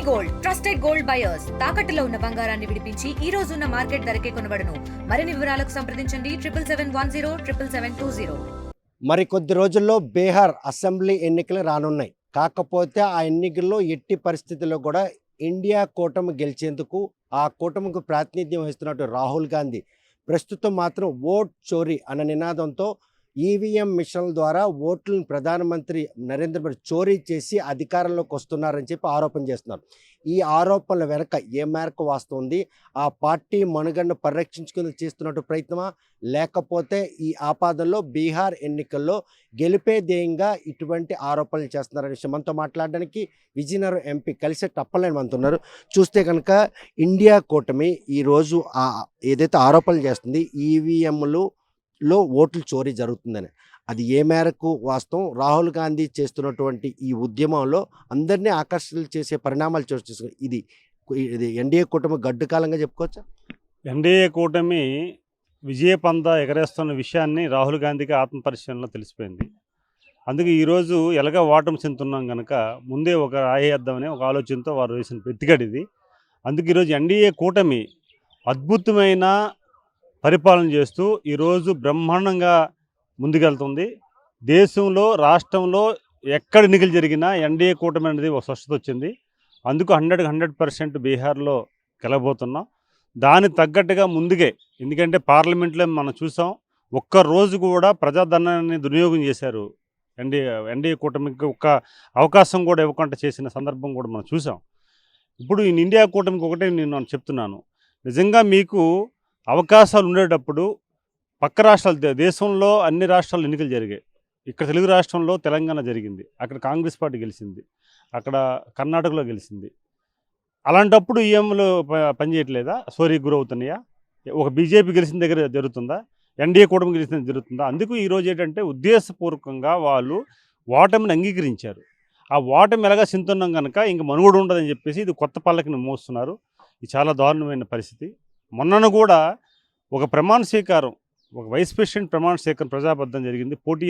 Gold trusted gold buyers తాకట్టులో ఉన్న బంగారాన్ని విడిపించి ఈ రోజు ఉన్న మార్కెట్ ధరకే కొనబడును. మరిన్ని వివరాలకు సంప్రదించండి 7771077720. మరి కొద్ది రోజుల్లో బీహార్ అసెంబ్లీ ఎన్నికలు రానున్నాయి. కాకపోతే ఆ ఎన్నికల్లో ఎట్టి పరిస్థితుల్లో కూడా ఇండియా కూటమి గెలిచేందుకు ఆ కూటమికి ప్రాతినిధ్యం వహిస్తున్నట్టు రాహుల్ గాంధీ ప్రస్తుతం మాత్రం ఓట్ చోరీ అన్న నినాదంతో ఈవీఎం మిషన్ల ద్వారా ఓట్లను ప్రధానమంత్రి నరేంద్ర మోడీ చోరీ చేసి అధికారంలోకి వస్తున్నారని చెప్పి ఆరోపణ చేస్తున్నారు. ఈ ఆరోపణల వెనక ఏ మేరకు వాస్తవం, ఆ పార్టీ మనుగడను పరిరక్షించుకుని చేస్తున్నట్టు ప్రయత్నమా, లేకపోతే ఈ ఆపాదనలో బీహార్ ఎన్నికల్లో గెలిపే ధ్యేయంగా ఇటువంటి ఆరోపణలు చేస్తున్నారనే విషయం మనతో మాట్లాడడానికి విజయనగరం ఎంపీ కలిసెట్టి అప్పలనాయుడు మనతున్నారు. చూస్తే కనుక ఇండియా కూటమి ఈరోజు ఏదైతే ఆరోపణలు చేస్తుంది ఈవీఎంలు లో ఓట్లు చోరీ జరుగుతుందని, అది ఏ మేరకు వాస్తవం? రాహుల్ గాంధీ చేస్తున్నటువంటి ఈ ఉద్యమంలో అందరినీ ఆకర్షణలు చేసే పరిణామాలు చోటు చేసుకుని ఇది ఎన్డీఏ కూటమి గడ్డు కాలంగా చెప్పుకోవచ్చా? ఎన్డీఏ కూటమి విజయ పంద ఎగరేస్తున్న విషయాన్ని రాహుల్ గాంధీకి ఆత్మపరిశీలనలో తెలిసిపోయింది. అందుకే ఈరోజు ఎలాగ ఓటమి చెందుతున్నాం కనుక ముందే ఒక రాయేద్దామని ఒక ఆలోచనతో వారు వేసిన పెట్టుబడిది. అందుకే ఈరోజు ఎన్డీఏ కూటమి అద్భుతమైన పరిపాలన చేస్తూ ఈరోజు బ్రహ్మాండంగా ముందుకెళ్తుంది. దేశంలో రాష్ట్రంలో ఎక్కడ ఎన్నికలు జరిగినా ఎన్డీఏ కూటమి అనేది ఒక స్పష్టత వచ్చింది. అందుకు 100% బీహార్లో గెలవబోతున్నాం. దానికి తగ్గట్టుగా ముందుగే, ఎందుకంటే పార్లమెంట్లో మనం చూసాం, ఒక్కరోజు కూడా ప్రజాధనాన్ని దుర్వినియోగం చేశారు. ఎన్డీఏ కూటమికి ఒక్క అవకాశం కూడా ఇవ్వకుండా చేసిన సందర్భం కూడా మనం చూసాం. ఇప్పుడు ఈ ఇండియా కూటమికి ఒకటే నేను చెప్తున్నాను, నిజంగా మీకు అవకాశాలు ఉండేటప్పుడు పక్క రాష్ట్రాలు, దేశంలో అన్ని రాష్ట్రాల్లో ఎన్నికలు జరిగాయి. ఇక్కడ తెలుగు రాష్ట్రంలో తెలంగాణ జరిగింది, అక్కడ కాంగ్రెస్ పార్టీ గెలిచింది, అక్కడ కర్ణాటకలో గెలిచింది. అలాంటప్పుడు ఈఎంలు పనిచేయట్లేదా? సోరీకి గురవుతున్నాయా? ఒక బీజేపీ గెలిచిన దగ్గర జరుగుతుందా? ఎన్డీఏ కూటమి గెలిచిన జరుగుతుందా? అందుకు ఈరోజు ఏంటంటే ఉద్దేశపూర్వకంగా వాళ్ళు ఓటమిని అంగీకరించారు. ఆ ఓటమి ఎలాగా చింతున్నాం కనుక ఇంక మనుగోడు ఉండదని చెప్పేసి ఇది కొత్త పల్లకిని మోస్తున్నారు. ఇది చాలా దారుణమైన పరిస్థితి. మొన్నను కూడా ఒక ప్రమాణ స్వీకారం, ఒక వైస్ ప్రెసిడెంట్ ప్రమాణ స్వీకారం ప్రజాబద్ధం జరిగింది. పోటీ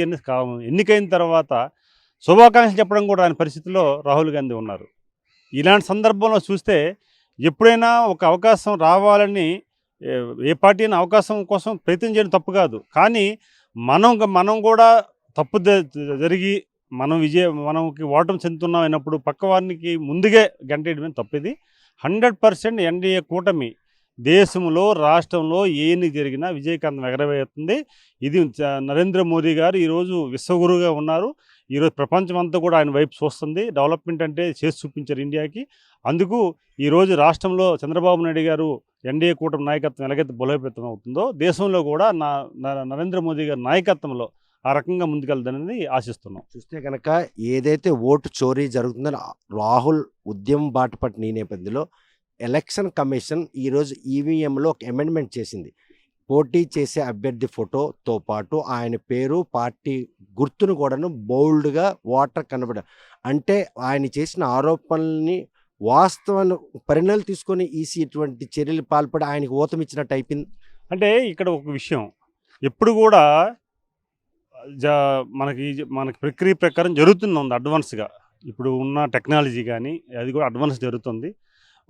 ఎన్నికైన తర్వాత శుభాకాంక్షలు చెప్పడం కూడా ఆయన పరిస్థితిలో రాహుల్ గాంధీ ఉన్నారు. ఇలాంటి సందర్భంలో చూస్తే ఎప్పుడైనా ఒక అవకాశం రావాలని ఏ పార్టీ అయినా అవకాశం కోసం ప్రయత్నం చేయడం తప్పు కాదు. కానీ మనం కూడా తప్పు జరిగి మనకి ఓటమి చెందుతున్నాం అయినప్పుడు పక్క వారికి ముందుగా గంటేయడమే తప్పిది. 100% ఎన్డీఏ కూటమి దేశంలో రాష్ట్రంలో ఏమి జరిగినా విజయకాంతం ఎగరవేస్తుంది. ఇది నరేంద్ర మోదీ గారు ఈరోజు విశ్వగురువుగా ఉన్నారు. ఈరోజు ప్రపంచం అంతా కూడా ఆయన వైపు చూస్తుంది. డెవలప్మెంట్ అంటే చేసి చూపించారు ఇండియాకి. అందుకు ఈరోజు రాష్ట్రంలో చంద్రబాబు నాయుడు గారు ఎన్డీఏ కూటమి నాయకత్వం ఎలాగైతే బలోపేతం అవుతుందో దేశంలో కూడా నరేంద్ర మోదీ గారి నాయకత్వంలో ఆ రకంగా ముందుకెళ్తానని ఆశిస్తున్నాం. చూస్తే కనుక ఏదైతే ఓటు చోరీ జరుగుతుందని రాహుల్ ఉద్యమం బాట పట్టిన ఈ నేపథ్యంలో ఎలక్షన్ కమిషన్ ఈరోజు ఈవీఎంలో ఒక అమెండ్మెంట్ చేసింది. పోటీ చేసే అభ్యర్థి ఫోటోతో పాటు ఆయన పేరు, పార్టీ గుర్తును కూడాను బోల్డ్గా ఓటర్ కనబడ, అంటే ఆయన చేసిన ఆరోపణల్ని వాస్తవాన్ని పరిణామాలు తీసుకొని ఈసీ ఇటువంటి చర్యలు పాల్పడి ఆయనకు ఓతమిచ్చినట్టు అయిపోయింది. అంటే ఇక్కడ ఒక విషయం, ఎప్పుడు కూడా మనకి ప్రక్రియ ప్రకారం జరుగుతుంది అడ్వాన్స్గా. ఇప్పుడు ఉన్న టెక్నాలజీ కానీ అది కూడా అడ్వాన్స్ జరుగుతుంది.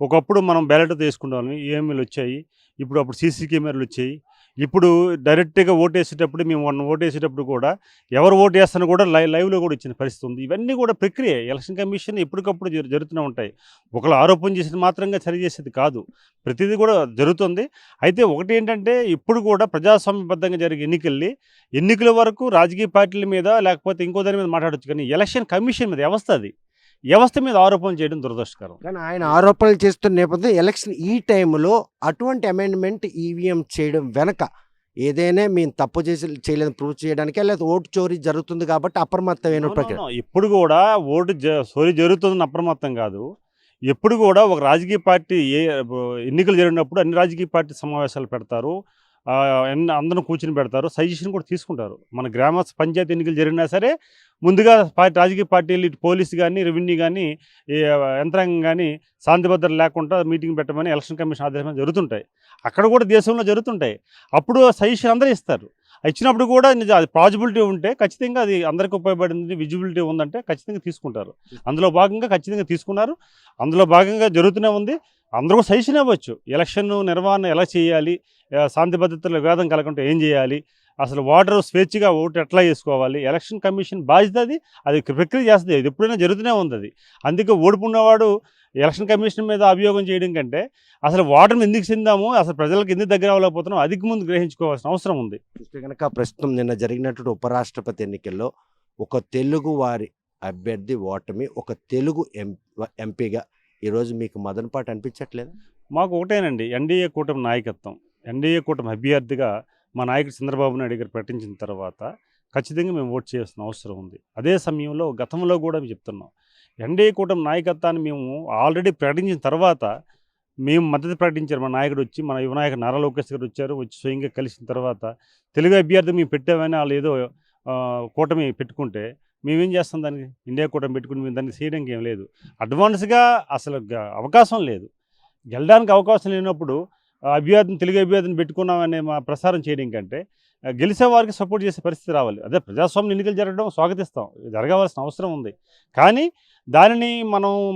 ఒకప్పుడు మనం బ్యాలెట్ తీసుకునే ఈఎంఐలు వచ్చాయి, అప్పుడు సీసీ కెమెరాలు వచ్చాయి. ఇప్పుడు డైరెక్ట్గా ఓటేసేటప్పుడు మేము ఓటేసేటప్పుడు కూడా ఎవరు ఓటు వేస్తానో కూడా లైవ్లో కూడా ఇచ్చిన పరిస్థితి ఉంది. ఇవన్నీ కూడా ప్రక్రియ. ఎలక్షన్ కమిషన్ ఎప్పటికప్పుడు జరుగుతూనే ఉంటాయి. ఒకళ్ళు ఆరోపణ చేసేది మాత్రంగా సరి చేసేది కాదు, ప్రతిదీ కూడా జరుగుతుంది. అయితే ఒకటి ఏంటంటే ఇప్పుడు కూడా ప్రజాస్వామ్యబద్ధంగా జరిగే ఎన్నికల వరకు రాజకీయ పార్టీల మీద లేకపోతే ఇంకో దాని మీద మాట్లాడచ్చు, కానీ ఎలక్షన్ కమిషన్ మీద వ్యవస్థ మీద ఆరోపణలు చేయడం దురదృష్టకరం. కానీ ఆయన ఆరోపణలు చేస్తున్న నేపథ్యం ఎలక్షన్ ఈ టైంలో అటువంటి అమెండ్మెంట్ ఈవీఎం చేయడం వెనక ఏదైనా మేము తప్పు చేయలేదని ప్రూవ్ చేయడానికి, లేదా ఓటు చోరీ జరుగుతుంది కాబట్టి అప్రమత్తమైన ప్రక్రియ. ఎప్పుడు కూడా ఓటు చోరీ జరుగుతుందని అప్రమత్తం కాదు. ఎప్పుడు కూడా ఒక రాజకీయ పార్టీ ఎన్నికలు జరిగినప్పుడు అన్ని రాజకీయ పార్టీ సమావేశాలు పెడతారు. అందరం కూర్చుని పెడతారు, సజెషన్ కూడా తీసుకుంటారు. మన గ్రామ పంచాయతీ ఎన్నికలు జరిగినా సరే ముందుగా రాజకీయ పార్టీలు, ఇటు పోలీసు కానీ, రెవెన్యూ కానీ, ఈ యంత్రాంగం కానీ శాంతి భద్రత లేకుండా మీటింగ్ పెట్టమని ఎలక్షన్ కమిషన్ ఆదేశం జరుగుతుంటాయి. అక్కడ కూడా దేశంలో జరుగుతుంటాయి. అప్పుడు సజెషన్ అందరూ ఇస్తారు. ఇచ్చినప్పుడు కూడా అది పాజిబిలిటీ ఉంటే ఖచ్చితంగా అది అందరికీ ఉపయోగపడింది, విజిబిలిటీ ఉందంటే ఖచ్చితంగా తీసుకుంటారు. అందులో భాగంగా ఖచ్చితంగా తీసుకున్నారు. అందులో భాగంగా జరుగుతూనే ఉంది. అందరూ సజెషన్ ఇవ్వచ్చు. ఎలక్షన్ నిర్వహణ ఎలా చేయాలి, శాంతి భద్రతల వివాదం కలగకుండా ఏం చేయాలి, అసలు ఓటర్ స్వేచ్ఛగా ఓటు ఎట్లా వేసుకోవాలి, ఎలక్షన్ కమిషన్ బాధ్యత అది ప్రక్రియ చేస్తుంది. ఇది ఎప్పుడైనా జరుగుతూనే ఉంది అది. అందుకే ఓడిపోయినవాడు ఎలక్షన్ కమిషన్ మీద అభియోగం చేయడం కంటే అసలు ఓటర్ని ఎందుకు చెందాము, అసలు ప్రజలకు ఎందుకు దగ్గర అవ్వలేకపోతున్నాం, అది ముందు గ్రహించుకోవాల్సిన అవసరం ఉంది. చూస్తే కనుక ప్రస్తుతం నిన్న జరిగినటువంటి ఉపరాష్ట్రపతి ఎన్నికల్లో ఒక తెలుగు వారి అభ్యర్థి ఓటమి, ఒక తెలుగు ఎంపీగా ఈరోజు మీకు మదనపాటు అనిపించట్లేదు? మాకు ఒకటేనండి, ఎన్డీఏ కూటమి నాయకత్వం, ఎన్డీఏ కూటమి అభ్యర్థిగా మా నాయకుడు చంద్రబాబు నాయుడు గారు ప్రకటించిన తర్వాత ఖచ్చితంగా మేము ఓటు చేయాల్సిన అవసరం ఉంది. అదే సమయంలో గతంలో కూడా మేము చెప్తున్నాం, ఎన్డీఏ కూటమి నాయకత్వాన్ని మేము ఆల్రెడీ ప్రకటించిన తర్వాత మేము మద్దతు ప్రకటించారు. మా నాయకుడు వచ్చి, మన యువ నాయకుడు నారా లోకేష్ గారు వచ్చారు, వచ్చి స్వయంగా కలిసిన తర్వాత తెలుగు అభ్యర్థి మేము పెట్టామని వాళ్ళు ఏదో కూటమి పెట్టుకుంటే మేమేం చేస్తాం, దానికి ఇండియా కూటమి పెట్టుకుని మేము దాన్ని చేయడానికి ఏం లేదు. అడ్వాన్స్గా అసలు అవకాశం లేదు. గెలడానికి అవకాశం లేనప్పుడు తెలుగు అభ్యర్థిని పెట్టుకున్నామనే మా ప్రసారం చేయడం కంటే గెలిచే వారికి సపోర్ట్ చేసే పరిస్థితి రావాలి. అదే ప్రజాస్వామ్య ఎన్నికలు జరగడం స్వాగతిస్తాం, జరగవలసిన అవసరం ఉంది. కానీ దానిని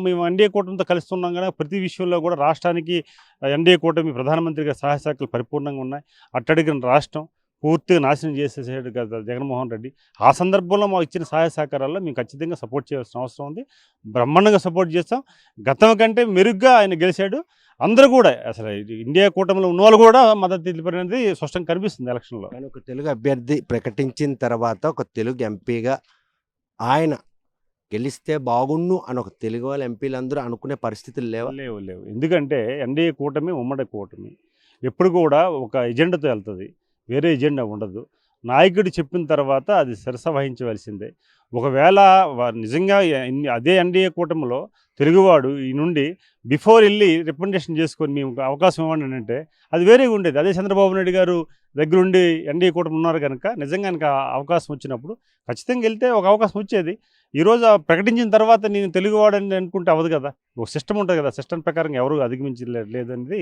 మేము ఎన్డీఏ కూటమితో కలుస్తున్నాం కదా, ప్రతి విషయంలో కూడా రాష్ట్రానికి ఎన్డీఏ కూటమి ప్రధానమంత్రిగా సహాయ శాఖలు పరిపూర్ణంగా ఉన్నాయి. అట్టడిగిన రాష్ట్రం పూర్తిగా నాశనం చేసేసాడు కదా జగన్మోహన్ రెడ్డి. ఆ సందర్భంలో మాకు ఇచ్చిన సహాయ సహకారాల్లో మేము ఖచ్చితంగా సపోర్ట్ చేయాల్సిన అవసరం ఉంది. బ్రహ్మాండంగా సపోర్ట్ చేస్తాం. గతం కంటే మెరుగ్గా ఆయన గెలిచాడు. అందరూ కూడా అసలు ఇండియా కూటమిలో ఉన్న వాళ్ళు కూడా మద్దతు తెలిపినది స్పష్టంగా కనిపిస్తుంది ఎలక్షన్లో. కానీ ఒక తెలుగు అభ్యర్థి ప్రకటించిన తర్వాత ఒక తెలుగు ఎంపీగా ఆయన గెలిస్తే బాగుండు అని ఒక తెలుగు వాళ్ళ ఎంపీలందరూ అనుకునే పరిస్థితులు లేవు. ఎందుకంటే ఎన్డీఏ కూటమి ఉమ్మడి కూటమి ఎప్పుడు కూడా ఒక ఎజెండాతో వెళ్తుంది, వేరే ఎజెండా ఉండదు. నాయకుడు చెప్పిన తర్వాత అది శిరస వహించవలసిందే. ఒకవేళ నిజంగా అదే ఎన్డీఏ కూటమిలో తెలుగువాడు ఈ నుండి బిఫోర్ వెళ్ళి రికమెండేషన్ చేసుకొని మేము అవకాశం ఇవ్వండి అంటే అది వేరేగా ఉండేది. అదే చంద్రబాబు నాయుడు గారు దగ్గరుండి ఎన్డీఏ కూటమి ఉన్నారు కనుక నిజంగా ఆయనకు అవకాశం వచ్చినప్పుడు ఖచ్చితంగా వెళ్తే ఒక అవకాశం వచ్చేది. ఈరోజు ప్రకటించిన తర్వాత నేను తెలుగువాడని అనుకుంటే అవ్వదు కదా, ఒక సిస్టమ్ ఉంటుంది కదా, సిస్టమ్ ప్రకారం ఎవరు అధిగమించలేదనేది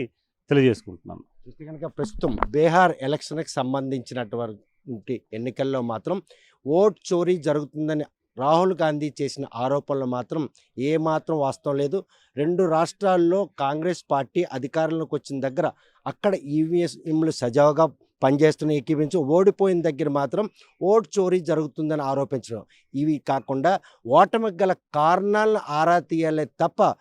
తెలియజేసుకుంటున్నాను. చూస్తే కనుక ప్రస్తుతం బీహార్ ఎలక్షన్కి సంబంధించినటువంటి ఎన్నికల్లో మాత్రం ఓట్ చోరీ జరుగుతుందని రాహుల్ గాంధీ చేసిన ఆరోపణలు మాత్రం ఏమాత్రం వాస్తవం లేదు. 2 రాష్ట్రాల్లో కాంగ్రెస్ పార్టీ అధికారంలోకి వచ్చిన దగ్గర అక్కడ ఈవీఎంలు సజావుగా పనిచేస్తున్న ఏకీపించి ఓడిపోయిన దగ్గర మాత్రం ఓట్ చోరీ జరుగుతుందని ఆరోపించడం, ఇవి కాకుండా ఓటమికి గల కారణాలను ఆరా తీయాలే తప్ప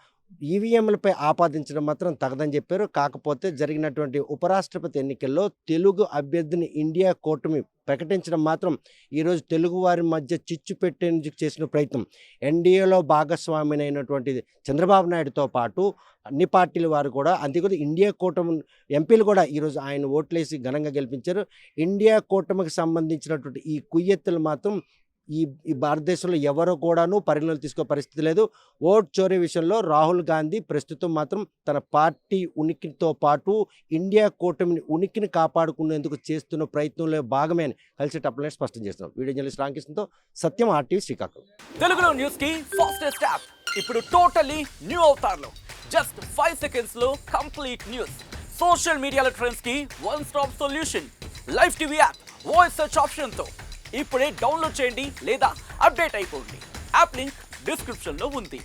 ఈవీఎంలపై ఆపాదించడం మాత్రం తగదని చెప్పారు. కాకపోతే జరిగినటువంటి ఉపరాష్ట్రపతి ఎన్నికల్లో తెలుగు అభ్యర్థిని ఇండియా కూటమి ప్రకటించడం మాత్రం ఈరోజు తెలుగు వారి మధ్య చిచ్చు పెట్టేందుకు చేసిన ప్రయత్నం. ఎన్డీఏలో భాగస్వామినైనటువంటి చంద్రబాబు నాయుడుతో పాటు అన్ని పార్టీల వారు కూడా, అంతేకాదు ఇండియా కూటమి ఎంపీలు కూడా ఈరోజు ఆయన ఓట్లేసి ఘనంగా గెలిపించారు. ఇండియా కూటమికి సంబంధించినటువంటి ఈ కుయ్యెత్తులు మాత్రం ఈ భారతదేశంలో ఎవరో కూడాను పరిగణలోకి తీసుకో పరిస్థితి లేదు. ఓట్ చోరీ విషయంలో రాహుల్ గాంధీ ప్రస్తుతం మాత్రం తన పార్టీ ఉనికితో పాటు ఇండియా కూటమిని ఉనికిని కాపాడుకునేందుకు చేస్తున్న ప్రయత్నంలో భాగమే అని కలిసేటప్పుడు స్పష్టం చేస్తున్నాం. వీడియో జర్నలిస్ట్ రామకృష్ణతో సత్యం, RTV శ్రీకాకుళం. తెలుగులో న్యూస్ కి ఫాస్టెస్ట్ యాప్ ఇప్పుడు టోటలీ న్యూ అవతార్లో జస్ట్ 5 seconds లో కంప్లీట్ న్యూస్. సోషల్ మీడియాలో ట్రెండ్స్ కి one stop solution. Live TV app voice search option తో ఇప్పుడే డౌన్లోడ్ చేయండి లేదా అప్డేట్ అయిపోండి. యాప్ లింక్ డిస్క్రిప్షన్ లో ఉంది.